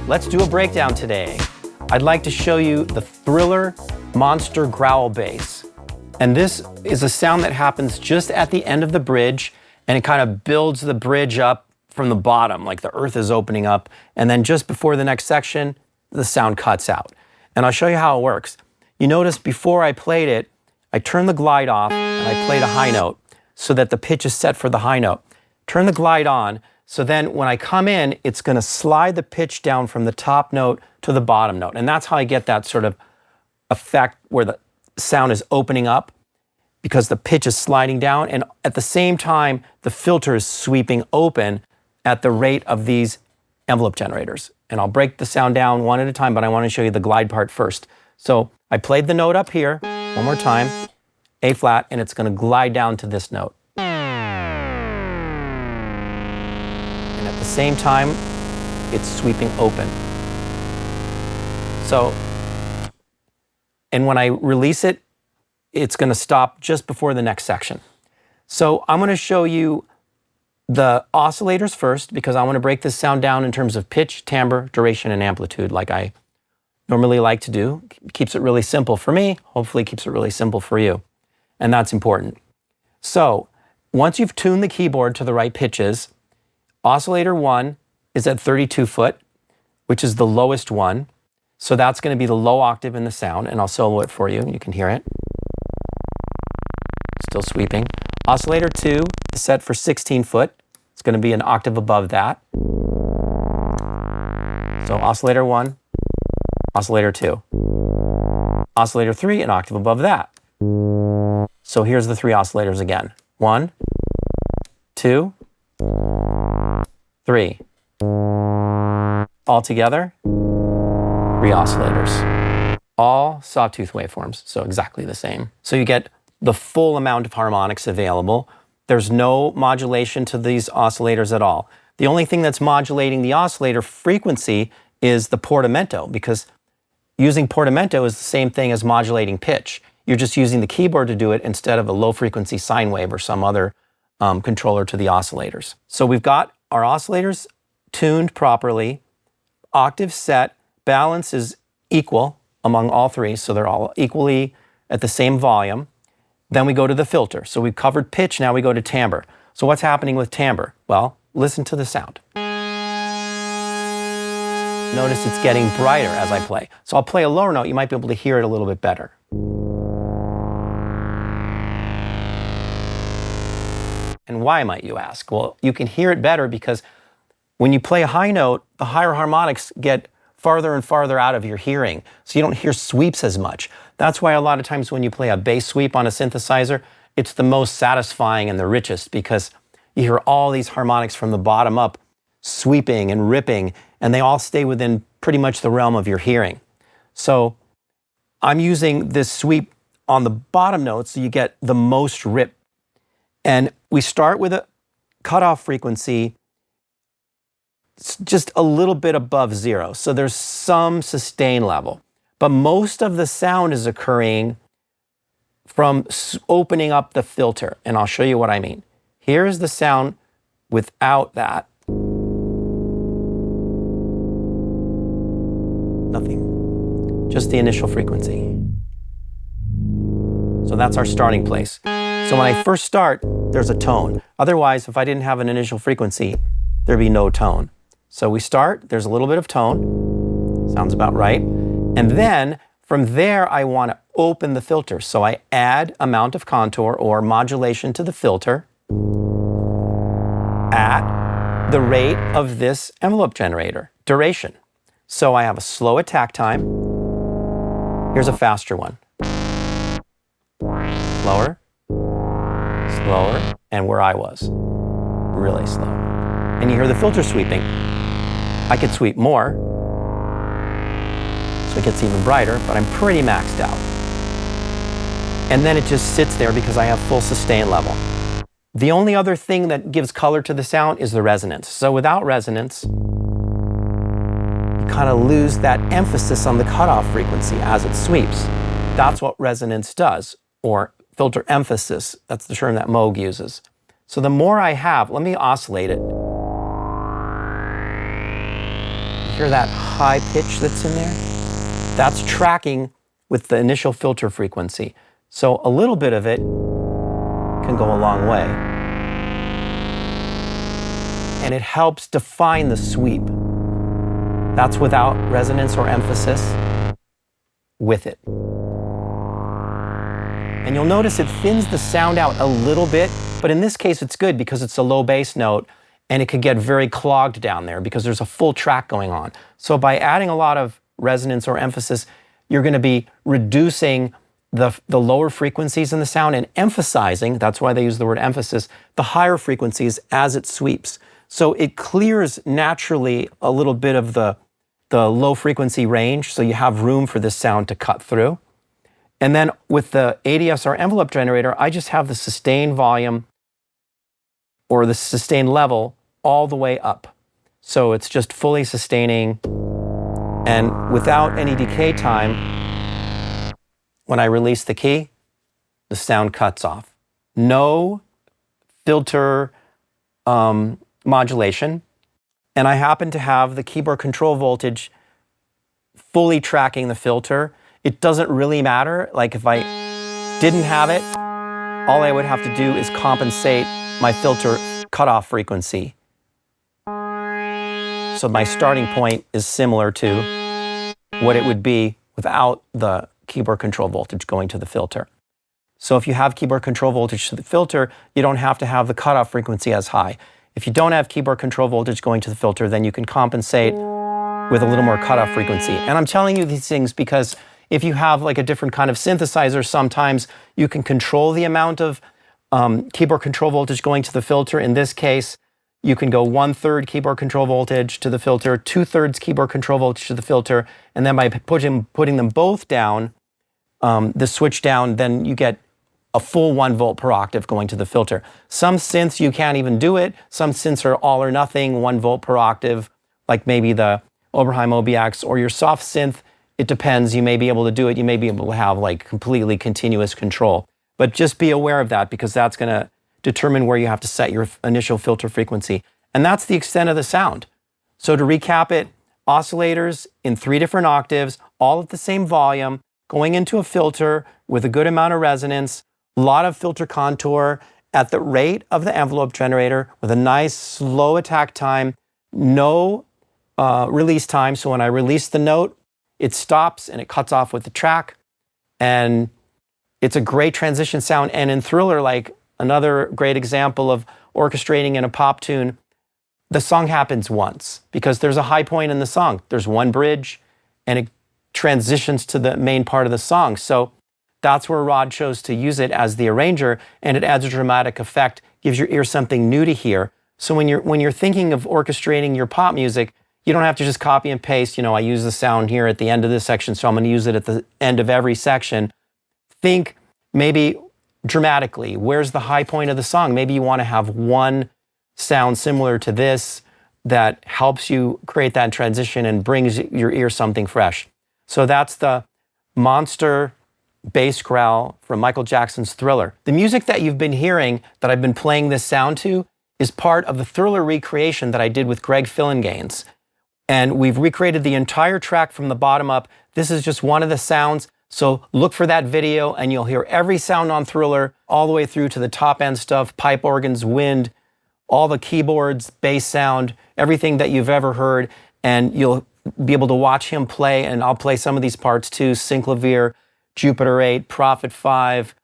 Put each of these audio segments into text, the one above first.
let's do a breakdown today. I'd like to show you the Thriller Monster Growl Bass. And this is a sound that happens just at the end of the bridge, and it kind of builds the bridge up from the bottom, like the earth is opening up, and then just before the next section, the sound cuts out. And I'll show you how it works. You notice before I played it, I turned the glide off and I played a high note so that the pitch is set for the high note. Turn the glide on, so then when I come in, it's going to slide the pitch down from the top note to the bottom note. And that's how I get that sort of effect where the sound is opening up because the pitch is sliding down. And at the same time, the filter is sweeping open at the rate of these envelope generators. And I'll break the sound down one at a time, but I want to show you the glide part first. So I played the note up here one more time, A flat, and it's going to glide down to this note. And at the same time, it's sweeping open. So, and when I release it, it's going to stop just before the next section. So I'm going to show you the oscillators first because I want to break this sound down in terms of pitch, timbre, duration, and amplitude like I normally like to do. Keeps it really simple for me, hopefully keeps it really simple for you. And that's important. So once you've tuned the keyboard to the right pitches, oscillator 1 is at 32 foot, which is the lowest one. So that's going to be the low octave in the sound, and I'll solo it for you, and you can hear it. Still sweeping. Oscillator 2 is set for 16 foot. It's going to be an octave above that. So oscillator 1, oscillator 2. Oscillator 3, an octave above that. So here's the three oscillators again. 1, 2, 3. All together, 3 oscillators. All sawtooth waveforms, so exactly the same. So you get the full amount of harmonics available. There's no modulation to these oscillators at all. The only thing that's modulating the oscillator frequency is the portamento, because using portamento is the same thing as modulating pitch. You're just using the keyboard to do it instead of a low frequency sine wave or some other controller to the oscillators. So we've got our oscillators tuned properly, octave set, balance is equal among all three, so they're all equally at the same volume. Then we go to the filter. So we've covered pitch, now we go to timbre. So what's happening with timbre? Well, listen to the sound. Notice it's getting brighter as I play. So I'll play a lower note, you might be able to hear it a little bit better. And why, might you ask? Well, you can hear it better because when you play a high note, the higher harmonics get farther and farther out of your hearing, so you don't hear sweeps as much. That's why a lot of times when you play a bass sweep on a synthesizer, it's the most satisfying and the richest because you hear all these harmonics from the bottom up sweeping and ripping, and they all stay within pretty much the realm of your hearing. So I'm using this sweep on the bottom note so you get the most rip. And we start with a cutoff frequency just a little bit above 0. So there's some sustain level. But most of the sound is occurring from opening up the filter. And I'll show you what I mean. Here's the sound without that. Nothing. Just the initial frequency. So that's our starting place. So when I first start, there's a tone. Otherwise, if I didn't have an initial frequency, there'd be no tone. So we start, there's a little bit of tone. Sounds about right. And then from there, I want to open the filter. So I add amount of contour or modulation to the filter at the rate of this envelope generator, duration. So I have a slow attack time. Here's a faster one. Slower, slower, and where I was, really slow. And you hear the filter sweeping. I could sweep more, so it gets even brighter, but I'm pretty maxed out. And then it just sits there because I have full sustain level. The only other thing that gives color to the sound is the resonance. So without resonance, you kind of lose that emphasis on the cutoff frequency as it sweeps. That's what resonance does, or filter emphasis. That's the term that Moog uses. So the more I have, let me oscillate it. Hear that high pitch that's in there? That's tracking with the initial filter frequency. So a little bit of it can go a long way. And it helps define the sweep. That's without resonance or emphasis, with it. And you'll notice it thins the sound out a little bit, but in this case it's good because it's a low bass note and it could get very clogged down there because there's a full track going on. So by adding a lot of resonance or emphasis, you're going to be reducing the lower frequencies in the sound and emphasizing, that's why they use the word emphasis, the higher frequencies as it sweeps. So it clears naturally a little bit of the low frequency range, so you have room for this sound to cut through. And then with the ADSR envelope generator, I just have the sustain volume or the sustain level all the way up. So it's just fully sustaining, and without any decay time, when I release the key, the sound cuts off. No filter modulation. And I happen to have the keyboard control voltage fully tracking the filter. It doesn't really matter. Like if I didn't have it, all I would have to do is compensate my filter cutoff frequency. So my starting point is similar to what it would be without the keyboard control voltage going to the filter. So if you have keyboard control voltage to the filter, you don't have to have the cutoff frequency as high. If you don't have keyboard control voltage going to the filter, then you can compensate with a little more cutoff frequency. And I'm telling you these things because if you have like a different kind of synthesizer, sometimes you can control the amount of keyboard control voltage going to the filter. In this case, you can go 1/3 keyboard control voltage to the filter, 2/3 keyboard control voltage to the filter, and then by putting them both down, the switch down, then you get a full 1 volt per octave going to the filter. Some synths you can't even do it. Some synths are all or nothing, 1 volt per octave, like maybe the Oberheim Obiax or your soft synth. It depends. You may be able to do it. You may be able to have like completely continuous control. But just be aware of that because that's going to determine where you have to set your initial filter frequency. And that's the extent of the sound. So to recap it, oscillators in 3 different octaves, all at the same volume, going into a filter with a good amount of resonance, a lot of filter contour at the rate of the envelope generator with a nice slow attack time, no release time. So when I release the note, it stops and it cuts off with the track. And it's a great transition sound. And in Thriller, like another great example of orchestrating in a pop tune, the song happens once because there's a high point in the song. There's one bridge and it transitions to the main part of the song. So that's where Rod chose to use it as the arranger, and it adds a dramatic effect, gives your ear something new to hear. So when you're thinking of orchestrating your pop music, you don't have to just copy and paste, I use the sound here at the end of this section, so I'm going to use it at the end of every section. Think maybe dramatically, where's the high point of the song? Maybe you want to have one sound similar to this that helps you create that transition and brings your ear something fresh. So that's the Monster bass growl from Michael Jackson's Thriller. The music that you've been hearing that I've been playing this sound to is part of the Thriller recreation that I did with Greg Phillinganes. And we've recreated the entire track from the bottom up. This is just one of the sounds. So look for that video and you'll hear every sound on Thriller all the way through to the top end stuff, pipe organs, wind, all the keyboards, bass sound, everything that you've ever heard. And you'll be able to watch him play, and I'll play some of these parts too, Synclavier, Jupiter 8, Prophet 5,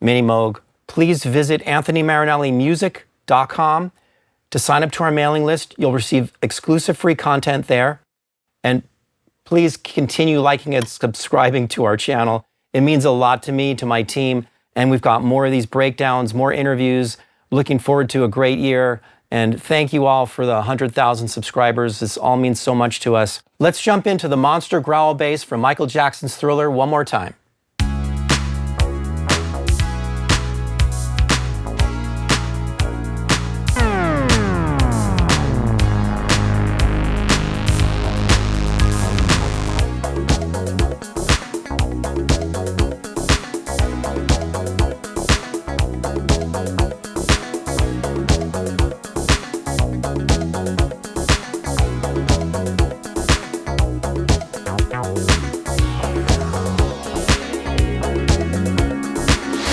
Minimoog. Please visit AnthonyMarinelliMusic.com to sign up to our mailing list. You'll receive exclusive free content there. And please continue liking and subscribing to our channel. It means a lot to me, to my team, and we've got more of these breakdowns, more interviews. Looking forward to a great year. And thank you all for the 100,000 subscribers. This all means so much to us. Let's jump into the Monster Growl Bass from Michael Jackson's Thriller one more time.